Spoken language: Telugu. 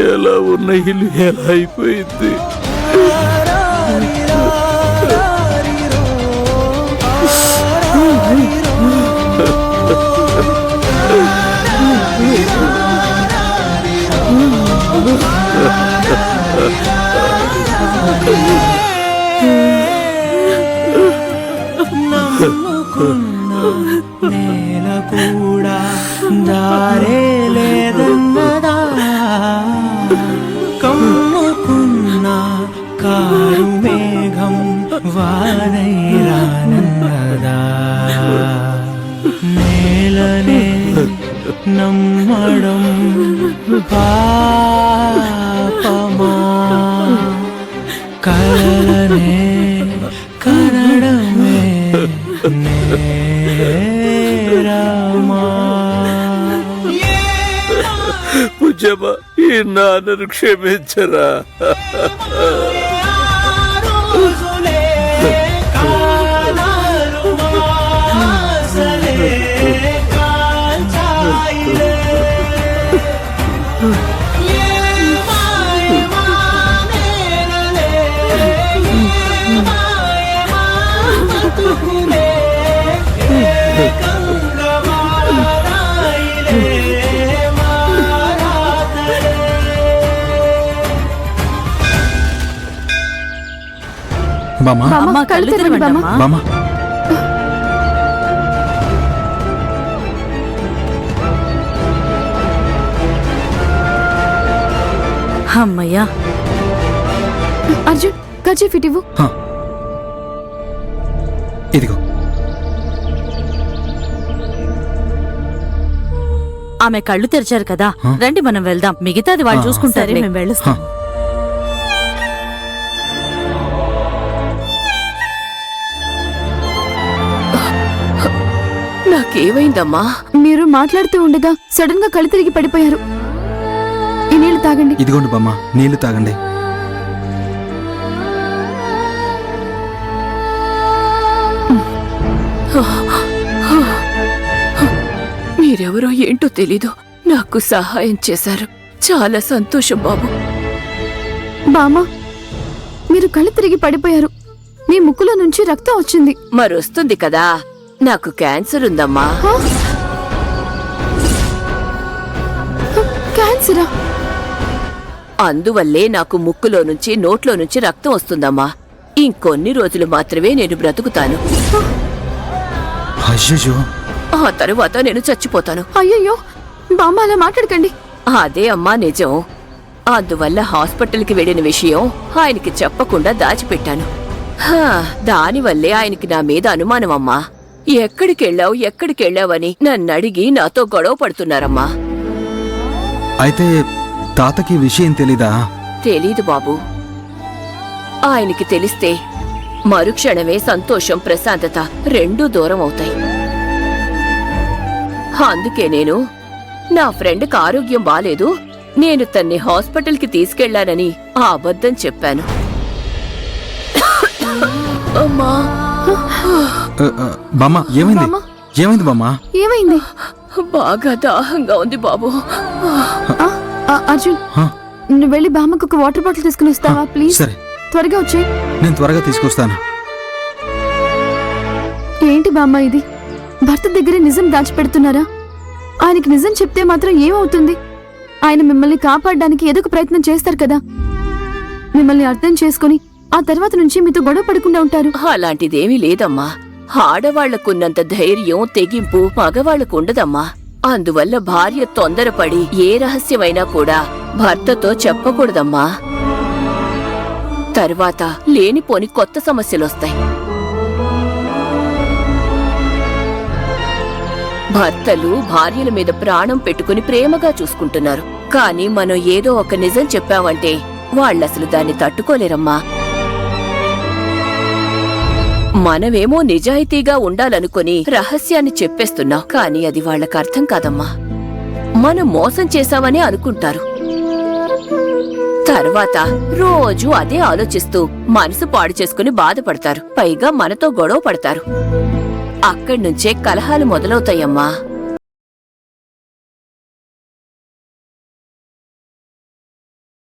ఎలా ఉన్న ఇల్లు ఎలా అయిపోయింది. నేల కూడా దారే లేదన్నదా, కమ్ముకున్న కారు మేఘం వానై రానన్నదా, నేలనే నమ్మడం పాపమా, కలలనే కనడమే నేరమా. పూజమ్మ, ఈ నాన్నను క్షమించరా. బామ్మ, కళ్ళు తెరవండి బామ్మ. అమ్మయ్యా. అర్జున్, కర్చీఫ్ ఇవ్వు. ఇదిగో. ఆమె కళ్ళు తెరిచారు కదా, రండి మనం వెళ్దాం. మిగతాది వాళ్ళు చూసుకుంటారు. మేము వెళ్ళొస్తాం. నాకేమైందమ్మా? మీరు మాట్లాడుతూ ఉండగా సడన్ గా కళ్ళు తిరిగి పడిపోయారు. ఈ నీళ్లు తాగండి. ఇదిగోండి బామ్మ, నీళ్లు తాగండి. మీరెవరో ఏంటో తెలీదు, నాకు సహాయం చేశారు. చాలా సంతోషం బాబు. బామ్మ, మీరు కళ్ళు తిరిగి పడిపోయారు. మీ ముక్కులో నుంచి రక్తం వచ్చింది. మరొస్తుంది కదా, నాకు క్యాన్సర్ ఉందమ్మా. క్యాన్సరా? అందువల్లే నాకు ముక్కులో నుంచి నోట్లో నుంచి రక్తం వస్తుందమ్మా. ఇంకొన్ని రోజులు మాత్రమే నేను బ్రతుకుతాను. అయ్యో, ఆ తరువాత నేను చచ్చిపోతాను. అయ్యయ్యో, బామ్మ అలా మాట్లాడకండి. అదే అమ్మా నిజం. అందువల్ల హాస్పిటల్కి వెళ్ళిన విషయం ఆయనకి చెప్పకుండా దాచిపెట్టాను. దానివల్లే ఆయనకి నా మీద అనుమానం అమ్మా. ఎక్కడికెళ్ళావని నన్నడిగి నాతో గొడవ పడుతున్నారమ్మా. అయితే తాతకి విషయం తెలీదా? తెలీదు బాబు. ఆయనకి తెలిస్తే మరుక్షణమే సంతోషం, ప్రశాంతత రెండూ దూరం అవుతాయి. అందుకే నేను నా ఫ్రెండ్కి ఆరోగ్యం బాలేదు, నేను తన్ని హాస్పిటల్కి తీసుకెళ్లానని ఆ అబద్ధం చెప్పాను. అమ్మా. బామ్మ, ఏమైంది? ఏమైంది బామ్మ? ఏమైంది? బాగా దాహంగా ఉంది బాబు. అర్జున్, నువ్వు వెళ్ళి బామ్మకు ఒక వాటర్ బాటిల్ తీసుకుని వస్తావా ప్లీజ్? సరే, త్వరగా వచ్చేయ్. నేను త్వరగా తీసుకొస్తాను. ఏంటి బామ్మ ఇది? భర్త దగ్గరే నిజం దాచిపెడుతున్నారా? ఆయనకి నిజం చెప్తే మాత్రం ఏమవుతుంది? ఆయన మిమ్మల్ని కాపాడడానికి ఏదో ఒక ప్రయత్నం చేస్తారు కదా. మిమ్మల్ని అర్థం చేసుకుని ఆ తర్వాత నుంచి మీతో గొడవ పడకుండా ఉంటారు. అలాంటిదేమీ లేదమ్మా. ఆడవాళ్లకున్నంత ధైర్యం, తెగింపు మగవాళ్లకు ఉండదమ్మా. అందువల్ల భార్య తొందరపడి ఏ రహస్యమైనా కూడా భర్తతో చెప్పకూడదమ్మా. తర్వాత లేనిపోని కొత్త సమస్యలొస్తాయి. భర్తలు భార్యల మీద ప్రాణం పెట్టుకుని ప్రేమగా చూసుకుంటున్నారు. కానీ మనం ఏదో ఒక నిజం చెప్పామంటే వాళ్ళసలు దాన్ని తట్టుకోలేరమ్మా. మనమేమో నిజాయితీగా ఉండాలనుకుని రహస్యాన్ని చెప్పేస్తున్నాం, కానీ అది వాళ్లకు అర్థం కాదమ్మా. మనం మోసం చేశామని అనుకుంటారు. తర్వాత రోజూ అదే ఆలోచిస్తూ మనసు పాడు చేసుకుని బాధపడతారు. పైగా మనతో గొడవ పడతారు. అక్కడ్నుంచే కలహాలు మొదలవుతాయమ్మా.